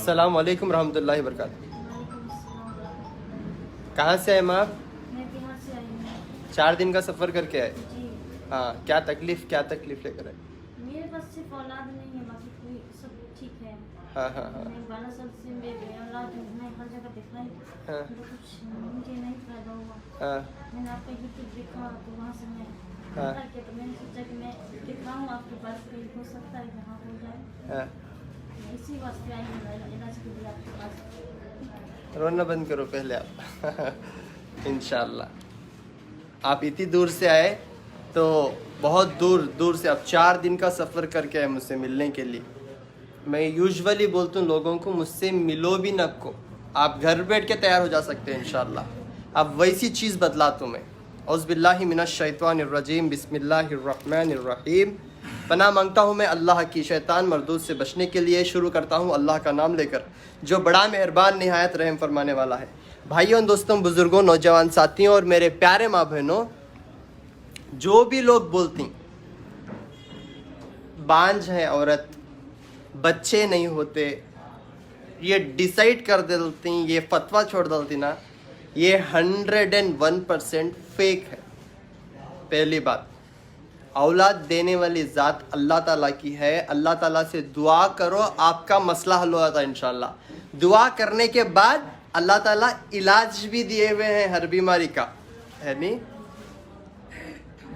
अस्सलाम वालेकुम रहमतुल्लाहि वबरकातुहू। कहाँ से आए मैम आप? मैं बिहार से आई हूँ 4 दिन का सफ़र करके आए। जी। हाँ, क्या तकलीफ़ लेकर आए? मेरे पास सिर्फ औलाद नहीं है, बाकी कोई सब ठीक है। हाँ हाँ हाँ मैं 12 साल से औलाद हूँ, मैं हर जगह दिखाई हाँ तो कुछ मुझे नहीं फायदा हुआ। हाँ मैंने आपका यूट्यूब देखा तो वहाँ से मैं हाँ पता किया, तो मैंने सोचा कि मैं दिखाऊँ आपके पास, कहीं हो सकता है यहाँ हो जाए। हाँ। इसी वास्ते आई हूँ इलाज के लिए आपके पास। रोना बंद करो पहले आप। इंशाल्लाह। आप इतनी दूर से आए तो बहुत दूर दूर से आप 4 दिन का सफ़र करके आए मुझसे मिलने के लिए। मैं यूजुअली बोलता हूँ लोगों को, मुझसे मिलो भी न को, आप घर बैठ के तैयार हो जा सकते हैं इंशाल्लाह। अब वैसी चीज़ बतलाता हूँ मैं। औज़ुबिल्लाहि मिनश्शैतानिर्रजीम, बिस्मिल्लाहिर्रहमानिर्रहीम। पनाह मांगता हूँ मैं अल्लाह की शैतान मरदूद से बचने के लिए। शुरू करता हूँ अल्लाह का नाम लेकर, जो बड़ा मेहरबान निहायत रहम फरमाने वाला है। भाइयों, दोस्तों, बुज़ुर्गों, नौजवान साथियों और मेरे प्यारे माँ बहनों, जो भी लोग बोलती बांझ है औरत, बच्चे नहीं होते, ये डिसाइड कर देती, ये फतवा छोड़ देती ना, ये 101% फेक है। पहली बात, औलाद देने वाली ज़ात अल्लाह ताला की है। अल्लाह ताला से दुआ करो, आपका मसला हल हो जाता है इंशाल्लाह। दुआ करने के बाद अल्लाह ताला इलाज भी दिए हुए हैं हर बीमारी का, है नहीं?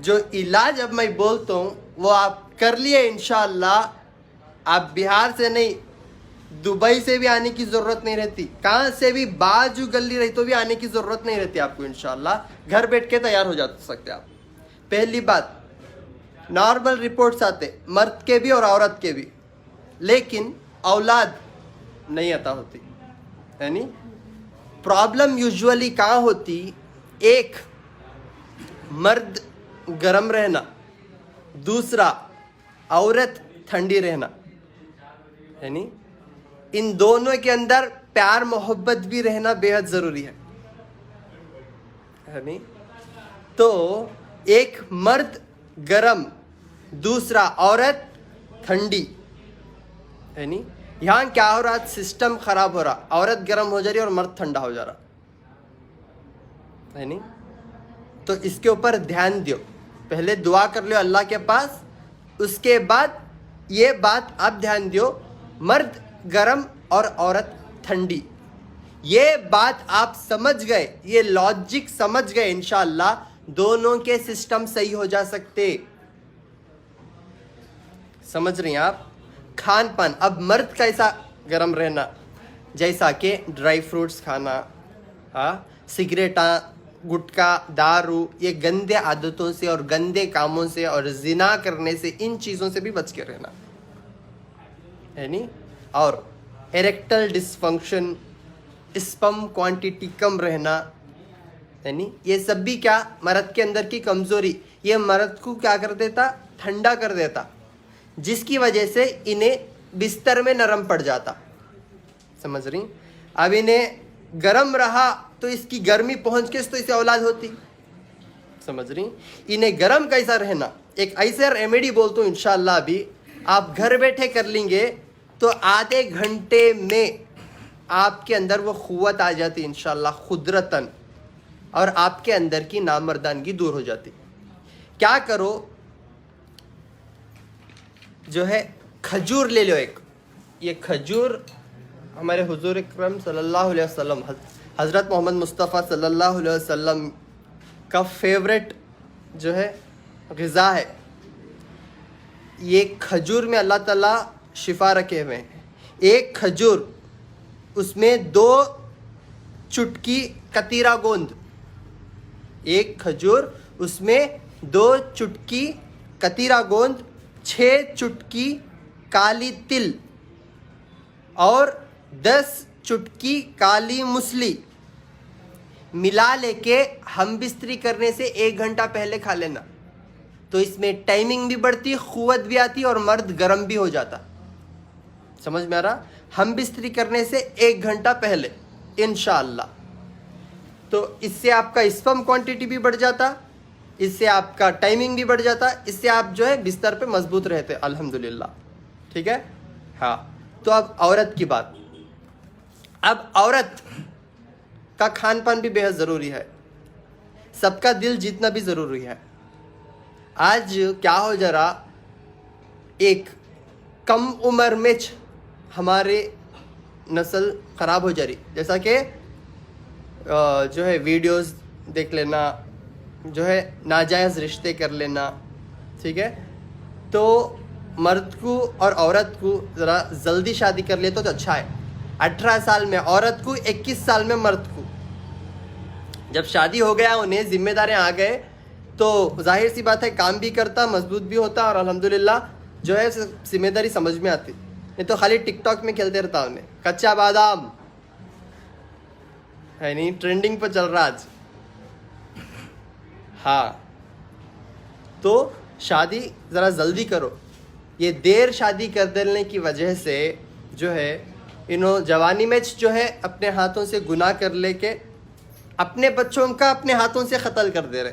जो इलाज अब मैं बोलता हूँ वो आप कर लिए इंशाल्लाह। आप बिहार से नहीं, दुबई से भी आने की ज़रूरत नहीं रहती, कहाँ से भी बाजू गली रही तो भी आने की ज़रूरत नहीं रहती आपको इंशाल्लाह। घर बैठ के तैयार हो जा सकते आप। पहली बात, नॉर्मल रिपोर्ट्स आते मर्द के भी और औरत के भी, लेकिन औलाद नहीं अता होती, है नहीं? प्रॉब्लम यूजुअली कहाँ होती? एक, मर्द गर्म रहना, दूसरा औरत ठंडी रहना, है नहीं? इन दोनों के अंदर प्यार मोहब्बत भी रहना बेहद ज़रूरी है नहीं? तो एक मर्द गरम, दूसरा औरत ठंडी, है नहीं? यहाँ क्या हो रहा? सिस्टम खराब हो रहा, औरत गरम हो जा रही और मर्द ठंडा हो जा रहा, है नहीं? तो इसके ऊपर ध्यान दो। पहले दुआ कर लो अल्लाह के पास, उसके बाद ये बात आप ध्यान दो, मर्द गरम और औरत ठंडी। ये बात आप समझ गए, ये लॉजिक समझ गए, इंशाअल्लाह दोनों के सिस्टम सही हो जा सकते। समझ रही हैं आप? खान पान, अब मर्द कैसा गरम रहना, जैसा कि ड्राई फ्रूट्स खाना, सिगरेटा, गुटखा, दारू, ये गंदे आदतों से और गंदे कामों से और जिना करने से, इन चीज़ों से भी बच के रहना, है नहीं? और एरेक्टल डिसफंक्शन, स्पर्म क्वांटिटी कम रहना, है नहीं? ये सब भी क्या, मर्द के अंदर की कमज़ोरी, ये मर्द को क्या कर देता? ठंडा कर देता, जिसकी वजह से इन्हें बिस्तर में नरम पड़ जाता। समझ रही? अब इन्हें गर्म रहा तो इसकी गर्मी पहुंच के तो इसे औलाद होती। समझ रही? इन्हें गर्म कैसा रहना, एक ऐसे रेमेडी बोलता हूँ इंशाअल्लाह, अभी आप घर बैठे कर लेंगे तो आधे घंटे में आपके अंदर वो क़ुव्वत आ जाती इंशाअल्लाह खुदरतन, और आपके अंदर की नामर्दानगी दूर हो जाती। क्या करो, जो है खजूर ले लो एक। ये खजूर हमारे हुजूर अकरम सल्लल्लाहु अलैहि वसल्लम, हज़रत मोहम्मद मुस्तफ़ा सल्लल्लाहु अलैहि वसल्लम का फेवरेट जो है ग़िज़ा है। ये खजूर में अल्लाह ताला शिफा रखे हुए हैं। एक खजूर, उसमें 2 चुटकी कतीरा गोंद, एक खजूर उसमें 2 चुटकी कतीरा गोंद, 6 चुटकी काली तिल और 10 चुटकी काली मूसली मिला लेके हम बिस्तरी करने से 1 घंटा पहले खा लेना। तो इसमें टाइमिंग भी बढ़ती, क़ुव्वत भी आती और मर्द गर्म भी हो जाता। समझ में आ रहा? हम बिस्तरी करने से 1 घंटा पहले इंशाअल्लाह। तो इससे आपका स्पर्म क्वांटिटी भी बढ़ जाता, इससे आपका टाइमिंग भी बढ़ जाता, इससे आप जो है बिस्तर पे मजबूत रहते अल्हम्दुलिल्लाह। ठीक है? हाँ। तो अब औरत की बात, अब औरत का खान पान भी बेहद ज़रूरी है, सबका दिल जीतना भी ज़रूरी है। आज क्या हो जरा, एक कम उम्र में हमारे नस्ल ख़राब हो जा रही, जैसा कि जो है वीडियोस देख लेना, जो है नाजायज़ रिश्ते कर लेना, ठीक है। तो मर्द को और औरत को ज़रा जल्दी शादी कर ले तो अच्छा है। 18 साल में औरत को, 21 साल में मर्द को। जब शादी हो गया, उन्हें जिम्मेदारियां आ गए, तो जाहिर सी बात है काम भी करता, मजबूत भी होता और अल्हम्दुलिल्लाह जो है जिम्मेदारी समझ में आती। नहीं तो खाली टिकटॉक में खेलते रहता उन्हें, कच्चा बादाम है नहीं, ट्रेंडिंग पर चल रहा आज। हाँ, तो शादी ज़रा जल्दी करो। ये देर शादी कर देने की वजह से जो है इन्हों जवानी में जो है अपने हाथों से गुनाह कर लेके अपने बच्चों का अपने हाथों से कत्ल कर दे रहे।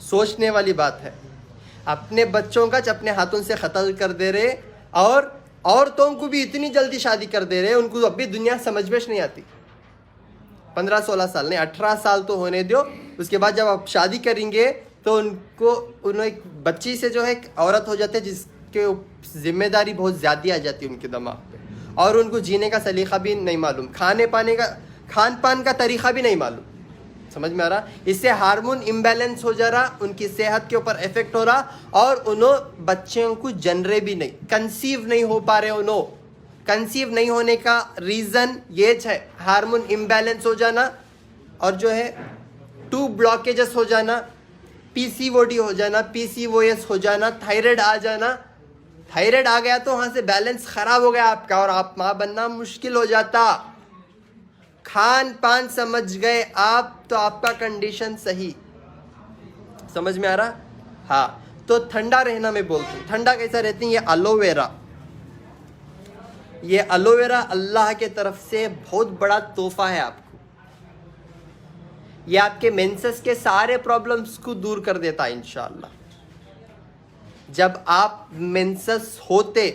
सोचने वाली बात है, अपने बच्चों का अपने हाथों से कत्ल कर दे रहे और औरतों को भी इतनी जल्दी शादी कर दे रहे, उनको अभी दुनिया समझ में नहीं आती। 15-16 साल नहीं, 18 साल तो होने दो, उसके बाद जब आप शादी करेंगे तो उन्हें एक बच्ची से जो है एक औरत हो जाती है जिसके जिम्मेदारी बहुत ज़्यादा आ जाती है उनके दिमाग पे, और उनको जीने का सलीका भी नहीं मालूम, खान पान का तरीक़ा भी नहीं मालूम। समझ में आ रहा? इससे हार्मोन इम्बैलेंस हो जा रहा, उनकी सेहत के ऊपर इफेक्ट हो रहा, और उन्होंने बच्चों को जनरे भी नहीं, कंसीव नहीं हो पा रहे। उन्होंने कंसीव नहीं होने का रीज़न ये है हार्मोन इम्बैलेंस हो जाना, और जो है 2 ब्लॉकेजेस हो जाना, PCOD हो जाना, PCOS हो जाना, थायराइड आ जाना। थायराइड आ गया तो वहाँ से बैलेंस ख़राब हो गया आपका, और आप माँ बनना मुश्किल हो जाता। खान पान समझ गए आप तो आपका कंडीशन सही। समझ में आ रहा? हाँ, तो ठंडा रहना मैं बोलता हूँ। ठंडा कैसा रहती है? ये एलोवेरा अल्लाह के तरफ से बहुत बड़ा तोहफा है आपको। ये आपके मेंसेस के सारे प्रॉब्लम्स को दूर कर देता है इंशाअल्लाह। जब आप मेंसेस होते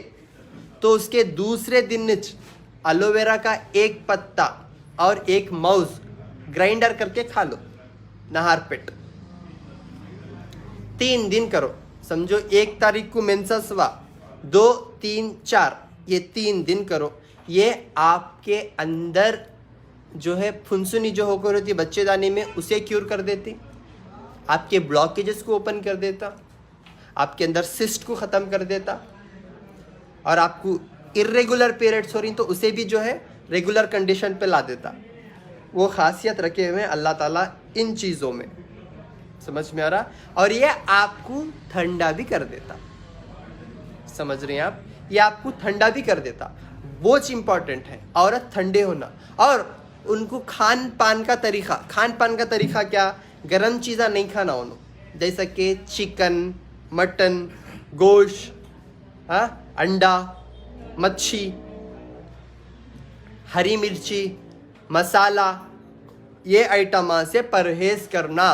तो उसके दूसरे दिन एलोवेरा का एक पत्ता और एक माउस ग्राइंडर करके खा लो, नहार पेट। 3 दिन करो, समझो 1 तारीख को मेंसेस हुआ, 2, 3, 4, ये 3 दिन करो। ये आपके अंदर जो है फुनसुनी जो होकर होती है बच्चेदानी में, उसे क्यूर कर देती, आपके ब्लॉकेजेस को ओपन कर देता, आपके अंदर सिस्ट को ख़त्म कर देता, और आपको इर्रेगुलर पीरियड्स हो रही तो उसे भी जो है रेगुलर कंडीशन पे ला देता। वो खासियत रखे हुए हैं अल्लाह ताला इन चीज़ों में। समझ में आ रहा? और ये आपको ठंडा भी कर देता। समझ रहे हैं आप? ये आपको ठंडा भी कर देता। बहुत इंपॉर्टेंट है औरत ठंडे होना। और उनको खान पान का तरीक़ा क्या? गरम चीज़ा नहीं खाना उन्होंने, जैसा कि चिकन, मटन, गोश्त, अंडा, मच्छी, हरी मिर्ची, मसाला, ये आइटम से परहेज़ करना।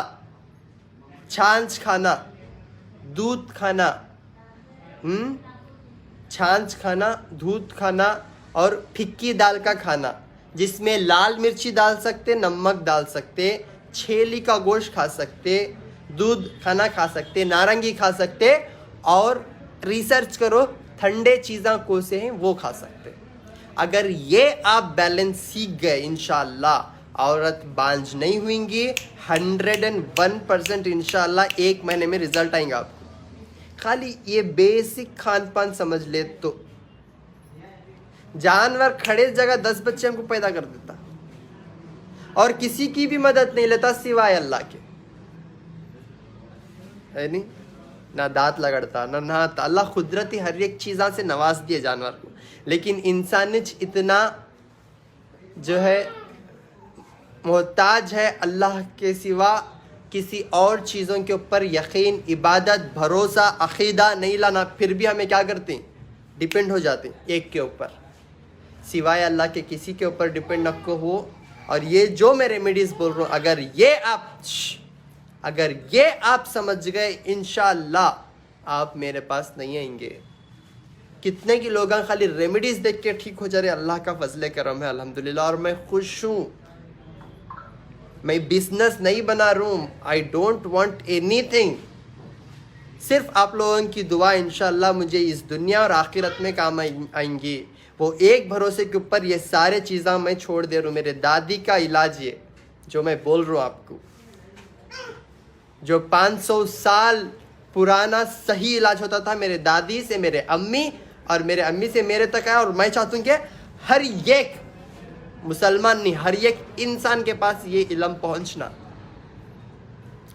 छाछ खाना, दूध खाना, छाछ खाना, दूध खाना, और फिक्की दाल का खाना, जिसमें लाल मिर्ची डाल सकते, नमक डाल सकते, छेली का गोश्त खा सकते, दूध खाना खा सकते, नारंगी खा सकते, और रिसर्च करो ठंडे चीज़ां कौन से हैं वो खा सकते। अगर ये आप बैलेंस सीख गए इंशाअल्लाह, औरत बांझ नहीं हुईंगी। 101% इंशाअल्लाह 1 महीने में रिजल्ट आएंगे आपको। खाली ये बेसिक खान पान समझ ले तो जानवर खड़े जगह 10 बच्चे हमको पैदा कर देता, और किसी की भी मदद नहीं लेता सिवाय अल्लाह के, है नहीं? ना दांत लगड़ता, ना नहाता। अल्लाह कुदरती हर एक चीज़ा से नवाज दिए जानवर को, लेकिन इंसान इतना जो है मोहताज है अल्लाह के सिवा किसी और चीज़ों के ऊपर यकीन, इबादत, भरोसा, अकीदा नहीं लाना। फिर भी हमें क्या करते हैं? डिपेंड हो जाते हैं एक के ऊपर, सिवाय अल्लाह के किसी के ऊपर डिपेंड न हो। और ये जो मैं रेमेडीज़ बोल रहा हूँ, अगर ये आप समझ गए इंशाअल्लाह आप मेरे पास नहीं आएंगे। कितने की लोग खाली रेमेडीज देख के ठीक हो जा रहे। अल्लाह का फजले करम है अल्हम्दुलिल्लाह, और मैं खुश हूँ। मैं बिजनेस नहीं बना रहा हूँ, आई डोंट वांट एनीथिंग, सिर्फ आप लोगों की दुआ इंशाल्लाह मुझे इस दुनिया और आखिरत में काम आएंगी। वो एक भरोसे के ऊपर ये सारे चीज़ें मैं छोड़ दे रहा हूँ। मेरे दादी का इलाज ये जो मैं बोल रहा हूँ आपको, जो 500 साल पुराना सही इलाज होता था मेरे दादी से मेरे अम्मी, और मेरे अम्मी से मेरे तक आया। और मैं चाहता हूँ कि हर एक मुसलमान नहीं, हर एक इंसान के पास ये इल्म पहुँचना।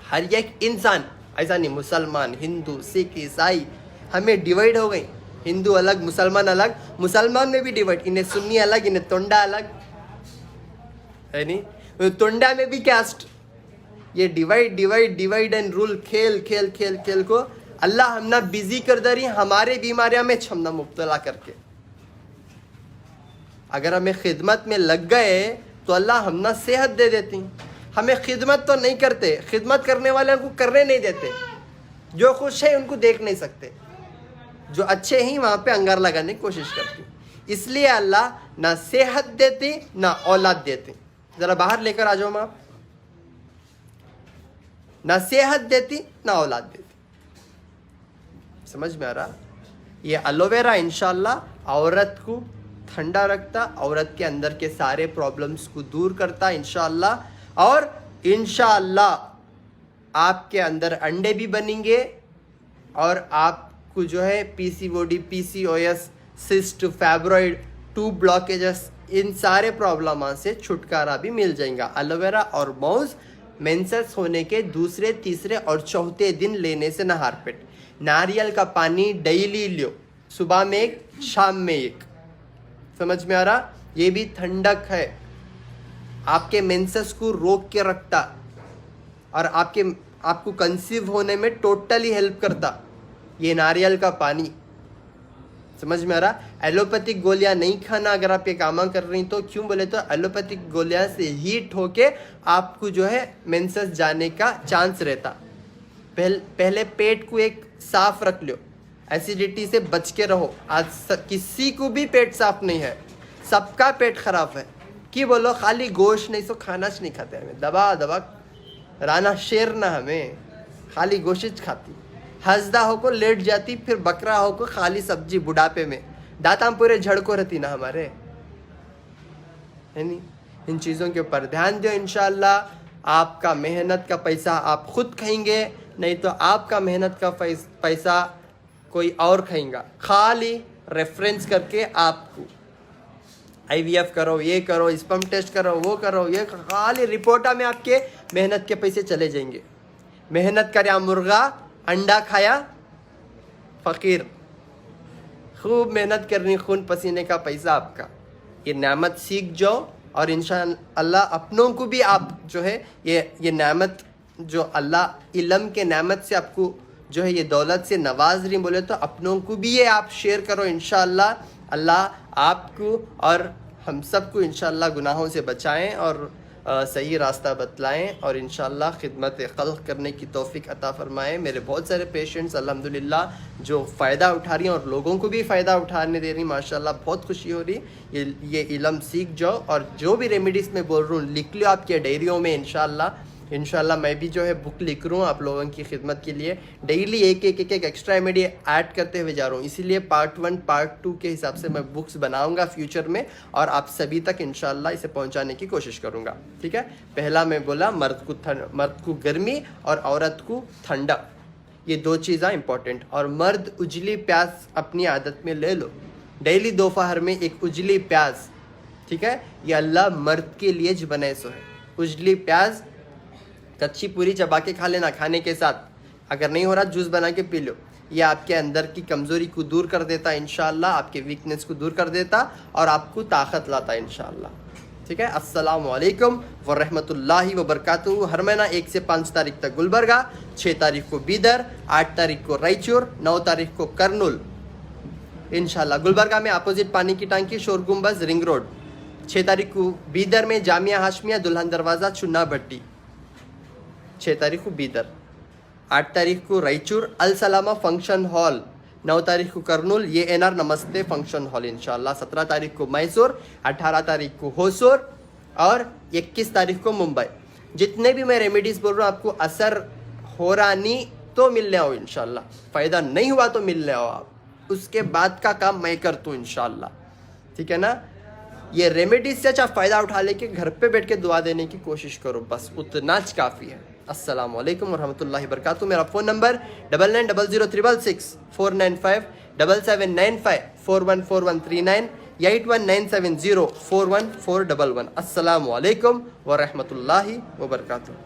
हर एक इंसान, ऐसा नहीं मुसलमान हिंदू सिख ईसाई, हमें डिवाइड हो गई, हिंदू अलग मुसलमान अलग, मुसलमान में भी डिवाइड, इन्हें सुन्नी अलग इन्हें तोंडा अलग है नहीं, तोंडा में भी कास्ट, ये डिवाइड एंड रूल खेल खेल खेल खेल को अल्लाह हमना बिजी कर दे रही हमारे बीमारियां में छमना मुब्तला करके। अगर हमें खिदमत में लग गए तो अल्लाह हमना सेहत दे देती। हमें खिदमत तो नहीं करते, खिदमत करने वाले को करने नहीं देते, जो खुश है उनको देख नहीं सकते, जो अच्छे ही वहाँ पे अंगार लगाने की कोशिश करती। इसलिए अल्लाह ना सेहत देती ना औलाद देती। ज़रा बाहर लेकर आ जाओ आप, ना सेहत देती ना औलाद देती। समझ में आ रहा? ये एलोवेरा इंशाल्लाह औरत को ठंडा रखता, औरत के अंदर के सारे प्रॉब्लम्स को दूर करता इंशाल्लाह। और इंशाअल्लाह आपके अंदर अंडे भी बनेंगे और आपको जो है PCOD, PCOS, cyst, fibroid, tube blockages, इन सारे प्रॉब्लम से छुटकारा भी मिल जाएगा। एलोवेरा और मौज मेंसेस होने के दूसरे, तीसरे और चौथे दिन लेने से नहार पेट। नारियल का पानी डेली लो, सुबह में एक, शाम में एक। समझ में आ रहा? ये भी ठंडक है, आपके मेंसेस को रोक के रखता और आपको कंसीव होने में टोटली हेल्प करता ये नारियल का पानी। समझ में आ रहा? एलोपैथिक गोलियां नहीं खाना अगर आप ये काम कर रही तो। क्यों बोले तो एलोपैथिक गोलियां से हीट होके आपको जो है मेंसेस जाने का चांस रहता। पहले पेट को एक साफ रख लो, एसिडिटी से बच के रहो। आज किसी को भी पेट साफ नहीं है, सबका पेट खराब है। कि बोलो खाली गोश्त नहीं सो खाना नहीं खाते, हमें दबा दबा राना शेर ना, हमें खाली गोश्त खाती, हंसदा हो को लेट जाती, फिर बकरा हो को खाली सब्जी बुढ़ापे में, दांत पूरे झड़ को रहती ना हमारे, है नहीं। इन चीज़ों के ऊपर ध्यान दो इंशाअल्लाह। आपका मेहनत का पैसा आप खुद खाएंगे, नहीं तो आपका मेहनत का पैसा कोई और खाएगा। खाली रेफरेंस करके आपको IVF करो, ये करो, स्पर्म टेस्ट करो, वो करो, ये खाली रिपोर्टा में आपके मेहनत के पैसे चले जाएंगे। मेहनत करया मुर्गा, अंडा खाया फकीर। खूब मेहनत करनी, खून पसीने का पैसा आपका। ये नेमत सीख जाओ और इंशाअल्लाह अपनों को भी आप जो है ये नेमत जो अल्लाह इल्म के नेमत से आपको जो है ये दौलत से नवाज रही, बोले तो अपनों को भी ये आप शेयर करो इंशाअल्लाह। अल्लाह आपको और हम सबको इंशाअल्लाह गुनाहों से बचाएं और सही रास्ता बतलाएं और इंशाअल्लाह खिदमत खल्क़ करने की तौफीक अता फ़रमाएं। मेरे बहुत सारे पेशेंट्स अल्हम्दुलिल्लाह जो फ़ायदा उठा रही हैं और लोगों को भी फ़ायदा उठाने दे रही, माशाअल्लाह बहुत खुशी हो रही। ये इल्म सीख जाओ और जो भी रेमेडीज़ में बोल रहा हूँ लिख लो आपके डायरियों में इंशाअल्लाह मैं भी जो है बुक लिख रहा हूँ आप लोगों की खिदमत के लिए। डेली एक एक्स्ट्रा रेमेडी ऐड करते हुए जा रहा हूँ, इसीलिए पार्ट 1 पार्ट 2 के हिसाब से मैं बुक्स बनाऊंगा फ्यूचर में और आप सभी तक इंशाअल्लाह इसे पहुँचाने की कोशिश करूँगा। ठीक है, पहला मैं बोला मर्द को गर्मी और औरत को ठंडा, ये 2 चीज़ें इंपॉर्टेंट। और मर्द उजली प्याज अपनी आदत में ले लो, डेली दोपहर में एक उजली प्याज। ठीक है, ये अल्लाह मर्द के लिए जो बनाए सो है। उजली प्याज कच्ची पूरी चबा के खा लेना खाने के साथ, अगर नहीं हो रहा जूस बना के पी लो। ये आपके अंदर की कमज़ोरी को दूर कर देता है इंशाअल्लाह, आपके वीकनेस को दूर कर देता और आपको ताकत लाता है इंशाअल्लाह। ठीक है, अस्सलामु अलैकुम व रहमतुल्लाहि व बरकातुहू। हर महीना 1 से 5 तारीख तक गुलबर्गा, 6 तारीख को बीदर, 8 तारीख को रायचूर, 9 तारीख को करनूल इंशाअल्लाह। गुलबर्गा में अपोजिट पानी की टांकी, शोर गुम्बज, रिंग रोड। 6 तारीख को बीदर में जामिया हाशमिया, दुल्हन दरवाज़ा, चुन्ना भट्टी, 6 तारीख को बीदर। 8 तारीख को रायचूर अल सलामा फंक्शन हॉल, 9 तारीख को कर्नूल ANR नमस्ते फंक्शन हॉल इंशाल्लाह, 17 तारीख को मैसूर, 18 तारीख को होसूर और 21 तारीख को मुंबई। जितने भी मैं रेमेडीज बोल रहा हूँ आपको असर हो रहा नहीं तो मिलने आओ इंशाल्लाह, फ़ायदा नहीं हुआ तो मिलने आओ आप, उसके बाद का काम मैं करता हूँ इंशाल्लाह, ठीक है ना। ये रेमेडीज से अच्छा फ़ायदा उठा लेके घर पे बैठ के दुआ देने की कोशिश करो, बस उतना च काफ़ी है। अस्सलाम वालेकुम वरहमतुल्लाहि वबरकातुहू। मेरा फ़ोन नंबर 990036 495 7795 414139 8197041411। अस्सलाम वालेकुम वरहमतुल्लाहि वबरकातुहू।